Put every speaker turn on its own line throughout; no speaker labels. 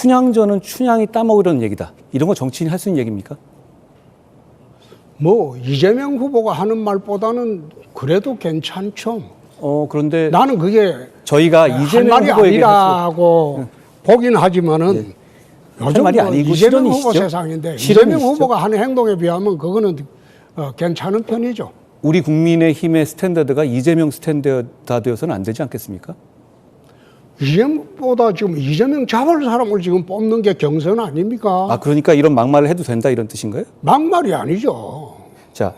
춘향전은 춘향이 따먹으려는 얘기다. 이런 거 정치인이 할 수 있는 얘기입니까?
뭐 이재명 후보가 하는 말보다는 그래도 괜찮죠.
그런데
나는 그게
저희가
할
이재명
말이
후보에게
아니라고 보긴 하지만은 요즘
말이
뭐
아니고
이재명 후보
실언이시죠?
세상인데
실언이시죠?
이재명 후보가 하는 행동에 비하면 그거는 괜찮은 편이죠.
우리 국민의힘의 스탠다드가 이재명 스탠다드여서는 안 되지 않겠습니까?
이재명보다 지금 이재명 잡을 사람을 지금 뽑는 게 경선 아닙니까?
아, 그러니까 이런 막말을 해도 된다 이런 뜻인가요?
막말이 아니죠.
자,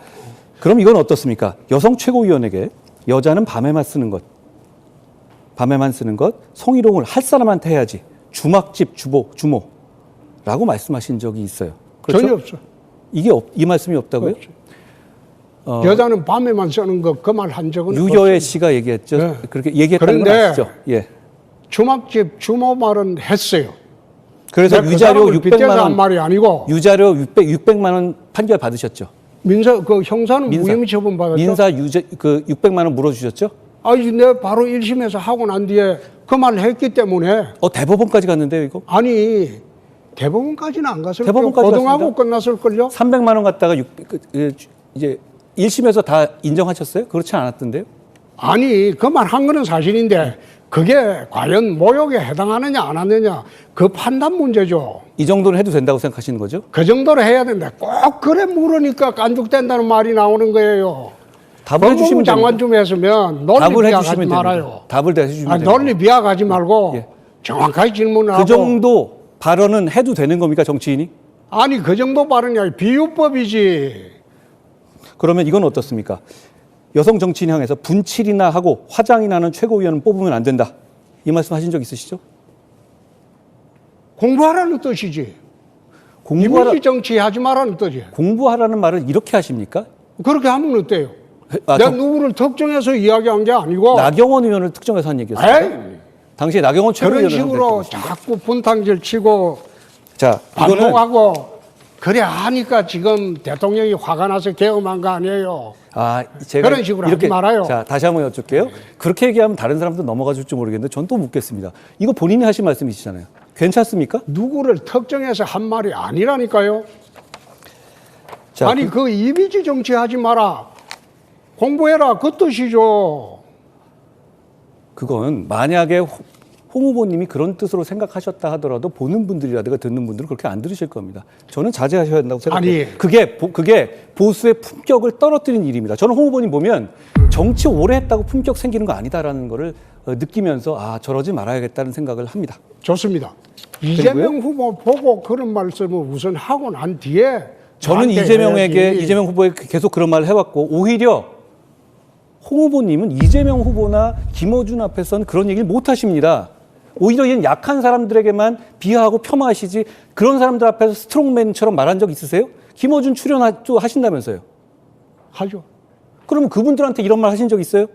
그럼 이건 어떻습니까? 여성 최고위원에게 여자는 밤에만 쓰는 것, 성희롱을 할 사람한테 해야지. 주막집 주모라고 말씀하신 적이 있어요. 그렇죠?
전혀 없어.
이 말씀이 없다고요?
여자는 밤에만 쓰는 거 그 말 한 적은
유여애
없습니다.
씨가 얘기했죠.
네.
그렇게 얘기했다는 건
그런데
아시죠? 예.
주막집 주모 말은 했어요.
그래서 유자료
그
600만
한
원,
말이 아니고
유자료 600만 원 판결 받으셨죠?
형사는 무혐의 처분 받았죠.
민사 600만 원 물어주셨죠?
아니 내가 바로 1심에서 하고 난 뒤에 그 말을 했기 때문에
대법원까지 갔는데요, 이거?
아니 대법원까지는 안 갔을 거요.
대법원까지
고등하고
갔습니다.
끝났을 걸요.
300만 원 갖다가 이제 1심에서 다 인정하셨어요? 그렇지 않았던데요?
아니 그 말 한 거는 사실인데 그게 과연 모욕에 해당하느냐 안 하느냐 그 판단 문제죠.
이 정도는 해도 된다고 생각하시는 거죠?
그 정도로 해야 된다. 꼭 그래 물으니까 깐죽된다는 말이 나오는 거예요.
답을
법무부
해주시면
장관
됩니다.
좀 했으면 논리
답을
비하하지
해주시면
말아요.
됩니다. 답을 해주시면 됩니다.
논리 비하하지 말고
예.
정확하게 질문을
그
하고.
정도 발언은 해도 되는 겁니까, 정치인이?
아니 그 정도 발언이 아니라 비유법이지.
그러면 이건 어떻습니까? 여성 정치인 향해서 분칠이나 하고 화장이 나는 최고위원은 뽑으면 안 된다. 이 말씀 하신 적 있으시죠?
공부하라는 뜻이지. 이미지 정치하지 말라는 뜻이야.
공부하라는 말을 이렇게 하십니까?
그렇게 하면 어때요?
아,
내가 누구를 특정해서 이야기한 게 아니고
나경원 의원을 특정해서 한 얘기였어요. 당시에 나경원
그런
최고위원을
식으로 자꾸 분탕질 치고
자, 이거는
반복하고 그래 하니까 지금 대통령이 화가 나서 계엄한 거 아니에요.
제가
그런 식으로
이렇게
하지 말아요.
자, 다시 한번 여쭙게요. 그렇게 얘기하면 다른 사람도 넘어가 줄지 모르겠는데 전 또 묻겠습니다. 이거 본인이 하신 말씀이시잖아요. 괜찮습니까?
누구를 특정해서 한 말이 아니라니까요.
자,
아니 그 이미지 정치하지 마라. 공부해라 그 뜻이죠.
그건 만약에 홍 후보님이 그런 뜻으로 생각하셨다 하더라도 보는 분들이라든가 듣는 분들은 그렇게 안 들으실 겁니다. 저는 자제하셔야 된다고 생각해요.
아니.
그게 보수의 품격을 떨어뜨리는 일입니다. 저는 홍 후보님 보면 정치 오래 했다고 품격 생기는 거 아니다라는 거를 느끼면서 저러지 말아야겠다는 생각을 합니다.
좋습니다. 이재명 후보 보고 그런 말씀을 우선 하고 난 뒤에
저는 이재명 후보에게 계속 그런 말을 해왔고 오히려 홍 후보님은 이재명 후보나 김어준 앞에서는 그런 얘기를 못 하십니다. 오히려 얘는 약한 사람들에게만 비하하고 폄하하시지 그런 사람들 앞에서 스트롱맨처럼 말한 적 있으세요? 김어준 출연하신다면서요?
하죠.
그러면 그분들한테 이런 말 하신 적 있어요?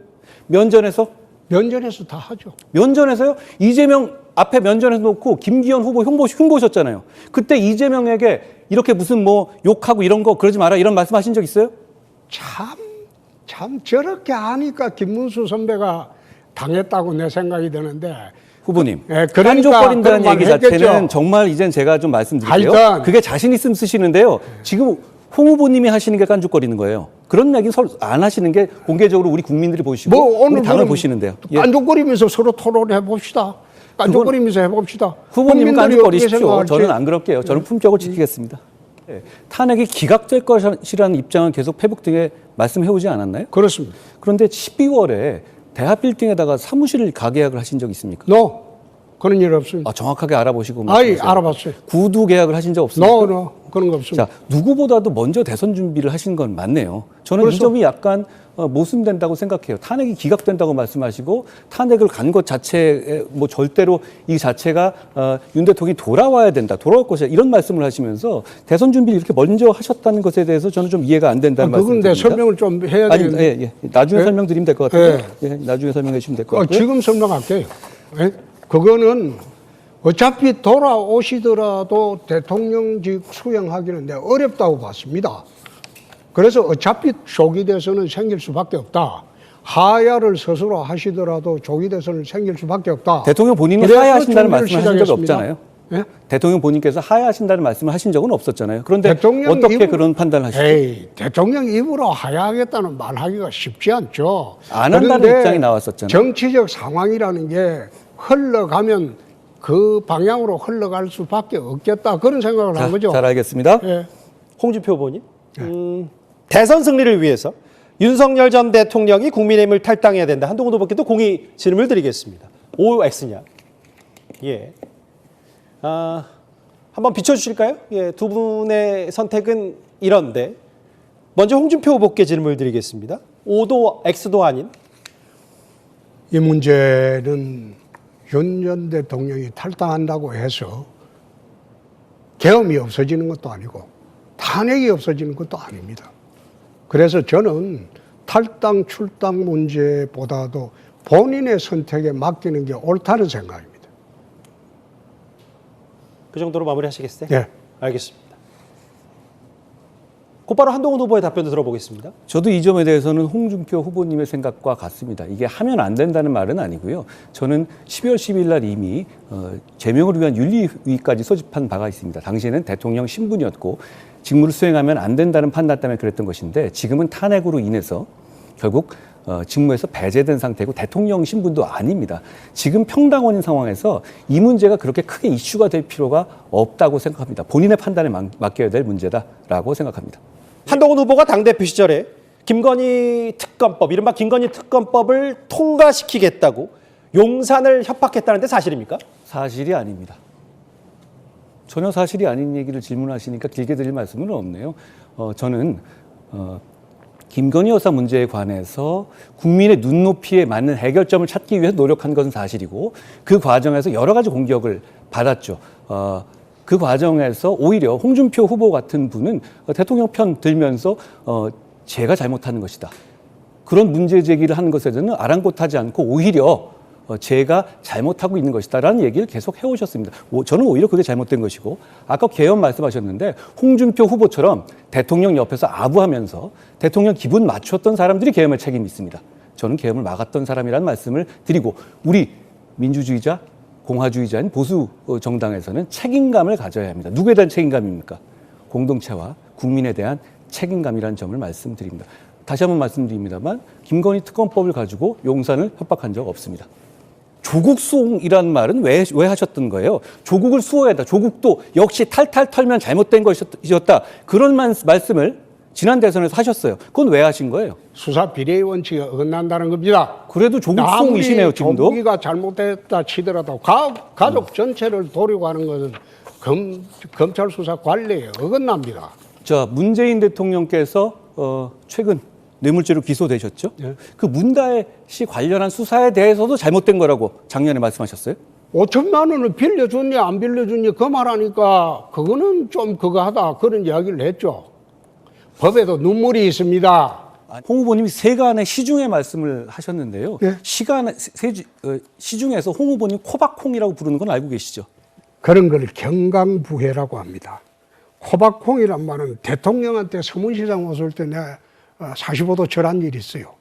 면전에서?
면전에서 다 하죠.
면전에서요? 이재명 앞에 면전에서 놓고 김기현 후보 흉보셨잖아요. 그때 이재명에게 이렇게 무슨 욕하고 이런 거 그러지 마라 이런 말씀 하신 적 있어요?
참 저렇게 하니까 김문수 선배가 당했다고 내 생각이 드는데
후보님,
그러니까
깐족거린다는 얘기 자체는
했겠죠.
정말 이젠 제가 좀 말씀드릴게요.
하여튼
그게 자신 있으면 쓰시는데요. 지금 홍 후보님이 하시는 게 깐족거리는 거예요. 그런 얘기 서로 안 하시는 게 공개적으로 우리 국민들이 보시고
오늘
우리 당을 보시는데요.
깐족거리면서 서로 토론해 봅시다. 깐족거리면서 해봅시다.
후보님은 깐족거리십시오.
생각할지.
저는 안 그럴게요. 저는 품격을 지키겠습니다. 탄핵이 기각될 것이라는 입장은 계속 페북 등에 말씀해오지 않았나요?
그렇습니다.
그런데 12월에 대합 빌딩에다가 사무실을 가계약을 하신 적 있습니까?
그런 일 없습니다.
정확하게 알아보시고
알아봤어요.
구두 계약을 하신 적 없습니까?
그런 거 없습니다.
자, 누구보다도 먼저 대선 준비를 하신 건 맞네요. 저는 이 점이 약간 모순된다고 생각해요. 탄핵이 기각된다고 말씀하시고 탄핵을 간 것 자체에 절대로 이 자체가 윤 대통령이 돌아와야 된다, 돌아올 것이다 이런 말씀을 하시면서 대선 준비를 이렇게 먼저 하셨다는 것에 대해서 저는 좀 이해가 안 된다는 말씀입니다.
그건 설명을 좀 해야 되는데.
나중에 설명드리면 될 것 같아요. 나중에 설명해 주시면 될 것 같고요.
지금 설명할게요. 그거는 어차피 돌아오시더라도 대통령직 수행하기는 내가 어렵다고 봤습니다. 그래서 어차피 조기 대선은 생길 수밖에 없다. 하야를 스스로 하시더라도 조기 대선은 생길 수밖에 없다.
대통령 본인이 하야하신다는 말씀을 하신 적이 없잖아요.
예?
대통령 본인께서 하야하신다는 말씀을 하신 적은 없었잖아요. 그런데
대통령
어떻게
입으로-
그런 판단을 하시죠?
에이, 대통령 입으로 하야하겠다는 말하기가 쉽지 않죠.
안 한다는
그런데
입장이 나왔었잖아요.
정치적 상황이라는 게 흘러가면 그 방향으로 흘러갈 수밖에 없겠다. 그런 생각을 한 거죠.
잘 알겠습니다.
예.
홍준표 후보님, 대선 승리를 위해서 윤석열 전 대통령이 국민의힘을 탈당해야 된다. 한동훈 후보께도 공의 질문을 드리겠습니다. OX냐? 예. 한번 비춰주실까요? 예, 두 분의 선택은 이런데 먼저 홍준표 후보께 질문을 드리겠습니다. O도 X도 아닌
이 문제는 윤 전 대통령이 탈당한다고 해서 계엄이 없어지는 것도 아니고 탄핵이 없어지는 것도 아닙니다. 그래서 저는 탈당, 출당 문제보다도 본인의 선택에 맡기는 게 옳다는 생각입니다.
그 정도로 마무리하시겠어요?
예.
알겠습니다. 곧바로 한동훈 후보의 답변도 들어보겠습니다.
저도 이 점에 대해서는 홍준표 후보님의 생각과 같습니다. 이게 하면 안 된다는 말은 아니고요. 저는 12월 10일 날 이미 제명을 위한 윤리위까지 소집한 바가 있습니다. 당시에는 대통령 신분이었고 직무를 수행하면 안 된다는 판단 때문에 그랬던 것인데 지금은 탄핵으로 인해서 결국 직무에서 배제된 상태고 대통령 신분도 아닙니다. 지금 평당원인 상황에서 이 문제가 그렇게 크게 이슈가 될 필요가 없다고 생각합니다. 본인의 판단에 맡겨야 될 문제다라고 생각합니다.
한동훈 후보가 당대표 시절에 김건희 특검법, 이른바 김건희 특검법을 통과시키겠다고 용산을 협박했다는 데 사실입니까?
사실이 아닙니다. 전혀 사실이 아닌 얘기를 질문하시니까 길게 드릴 말씀은 없네요. 저는 김건희 여사 문제에 관해서 국민의 눈높이에 맞는 해결점을 찾기 위해서 노력한 것은 사실이고 그 과정에서 여러 가지 공격을 받았죠. 그 과정에서 오히려 홍준표 후보 같은 분은 대통령 편 들면서 제가 잘못하는 것이다. 그런 문제 제기를 하는 것에 대해서는 아랑곳하지 않고 오히려 제가 잘못하고 있는 것이다라는 얘기를 계속 해오셨습니다. 저는 오히려 그게 잘못된 것이고 아까 계엄 말씀하셨는데 홍준표 후보처럼 대통령 옆에서 아부하면서 대통령 기분 맞췄던 사람들이 계엄의 책임이 있습니다. 저는 계엄을 막았던 사람이라는 말씀을 드리고 우리 민주주의자, 공화주의자인 보수 정당에서는 책임감을 가져야 합니다. 누구에 대한 책임감입니까? 공동체와 국민에 대한 책임감이라는 점을 말씀드립니다. 다시 한번 말씀드립니다만 김건희 특검법을 가지고 용산을 협박한 적 없습니다. 조국 수홍이라는 말은 왜 하셨던 거예요? 조국을 수호해야 한다. 조국도 역시 탈탈 털면 잘못된 것이었다. 그런 말씀을 지난 대선에서 하셨어요. 그건 왜 하신 거예요?
수사 비례의 원칙에 어긋난다는 겁니다.
그래도 조국 수홍이시네요, 지금도.
조국이가 잘못했다 치더라도 가족 전체를 도려가는 것은 검찰 수사 관리에 어긋납니다.
자, 문재인 대통령께서 최근 뇌물죄로 기소되셨죠?
네.
그 문다혜 씨 관련한 수사에 대해서도 잘못된 거라고 작년에 말씀하셨어요?
5천만 원을 빌려줬냐 안 빌려줬냐 그 말하니까 그거는 좀 그거 하다 그런 이야기를 했죠. 법에도 눈물이 있습니다.
홍 후보님이 세간의 시중의 말씀을 하셨는데요.
네.
시중에서 홍 후보님 코박콩이라고 부르는 건 알고 계시죠?
그런 걸 경강부회라고 합니다. 코박콩이란 말은 대통령한테 서문시장 왔을 때 내가 45도 절한 일이 있어요.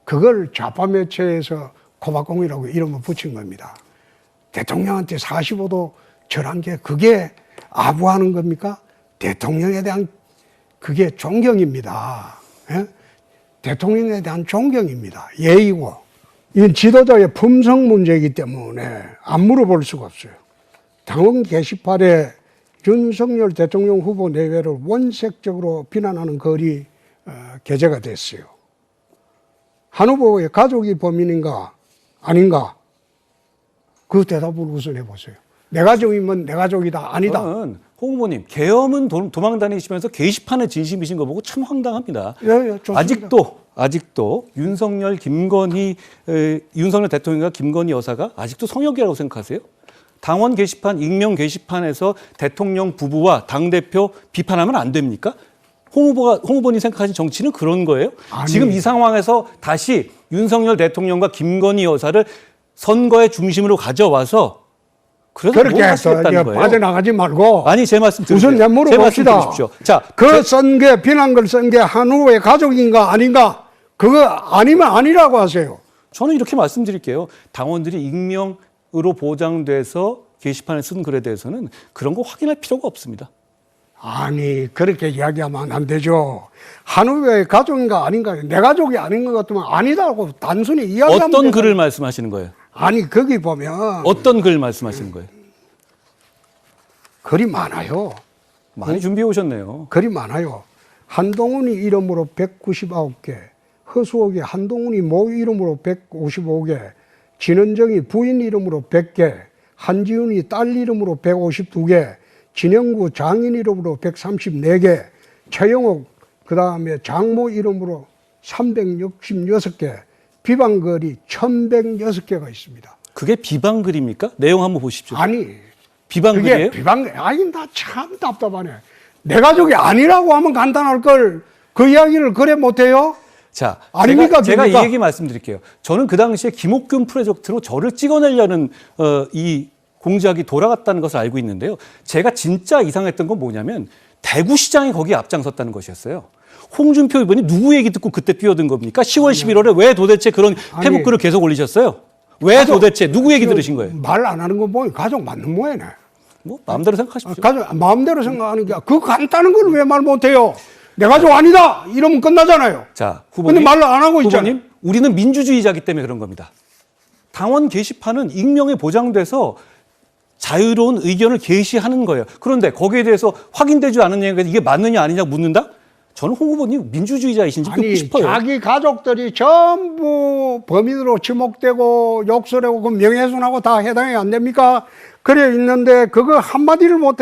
그걸 좌파 매체에서 코박콩이라고 이름을 붙인 겁니다. 대통령한테 45도 절한 게 그게 아부하는 겁니까? 대통령에 대한 그게 존경입니다. 예? 대통령에 대한 존경입니다. 예의고. 이건 지도자의 품성 문제이기 때문에 안 물어볼 수가 없어요. 당원 게시판에 윤석열 대통령 후보 내외를 원색적으로 비난하는 글이 게재가 됐어요. 한 후보의 가족이 범인인가 아닌가? 그 대답을 우선 해보세요. 내 가족이면 내 가족이다 아니다.
저는 홍 후보님 계엄은 도망 다니시면서 게시판에 진심이신 거 보고 참 황당합니다.
예, 좋습니다.
아직도 윤석열 대통령과 김건희 여사가 아직도 성역이라고 생각하세요? 당원 게시판, 익명 게시판에서 대통령 부부와 당대표 비판하면 안 됩니까? 홍 후보님 생각하신 정치는 그런 거예요?
아니.
지금 이 상황에서 다시 윤석열 대통령과 김건희 여사를 선거의 중심으로 가져와서 그래서
그렇게
뭘
해서
하시겠다는 거예요?
빠져나가지 말고
아니 제 말씀 들으세요.
우선 내 물어봅시다.
주십시오. 자,
그 쓴 게 비난글 쓴 게 한 후보의 가족인가 아닌가? 그거 아니면 아니라고 하세요.
저는 이렇게 말씀드릴게요. 당원들이 익명으로 보장돼서 게시판에 쓴 글에 대해서는 그런 거 확인할 필요가 없습니다.
아니 그렇게 이야기하면 안 되죠. 한우의 가족인가 아닌가 내 가족이 아닌 것 같으면 아니다고 단순히 이야기하면
어떤
되잖아요.
글을 말씀하시는 거예요?
아니 거기 보면
어떤 글 말씀하시는 거예요?
글이 많아요.
많이 준비해 오셨네요.
글이 많아요. 한동훈이 이름으로 199개, 허수옥이 한동훈이 모 이름으로 155개, 진은정이 부인 이름으로 100개, 한지훈이 딸 이름으로 152개, 진영구 장인 이름으로 134개, 최영옥 그다음에 장모 이름으로 366개, 비방글이 1106개가 있습니다.
그게 비방글입니까? 내용 한번 보십시오.
아니
비방글이에요?
그게 비방글 아니 나 참 답답하네. 내 가족이 아니라고 하면 간단할 걸 그 이야기를 그래 못해요?
자,
아닙니까,
제가 이
됩니까?
얘기 말씀드릴게요. 저는 그 당시에 김옥균 프로젝트로 저를 찍어내려는 이 공작이 돌아갔다는 것을 알고 있는데요. 제가 진짜 이상했던 건 뭐냐면 대구시장이 거기에 앞장섰다는 것이었어요. 홍준표 의원이 누구 얘기 듣고 그때 뛰어든 겁니까? 10월, 11월에 왜 도대체 그런 페북글을 계속 올리셨어요? 왜 도대체 누구 얘기 들으신 거예요?
말 안 하는 거 보니 가족 맞는 모양이네.
뭐 마음대로 생각하십시오.
가족 마음대로 생각하는 게 그 간단한 걸 왜 말 못해요? 내 가족 아니다 이러면 끝나잖아요.
자, 후보님.
근데 말을 안 하고 있잖아요.
후보님, 우리는 민주주의자이기 때문에 그런 겁니다. 당원 게시판은 익명이 보장돼서 자유로운 의견을 게시하는 거예요. 그런데 거기에 대해서 확인되지 않은 얘기가 이게 맞느냐 아니냐 묻는다? 저는 홍 후보님 민주주의자이신지 묻고
아니
싶어요.
자기 가족들이 전부 범인으로 지목되고 욕설하고 그 명예훼손하고 다 해당이 안 됩니까? 그래 있는데 그거 한마디를 못해.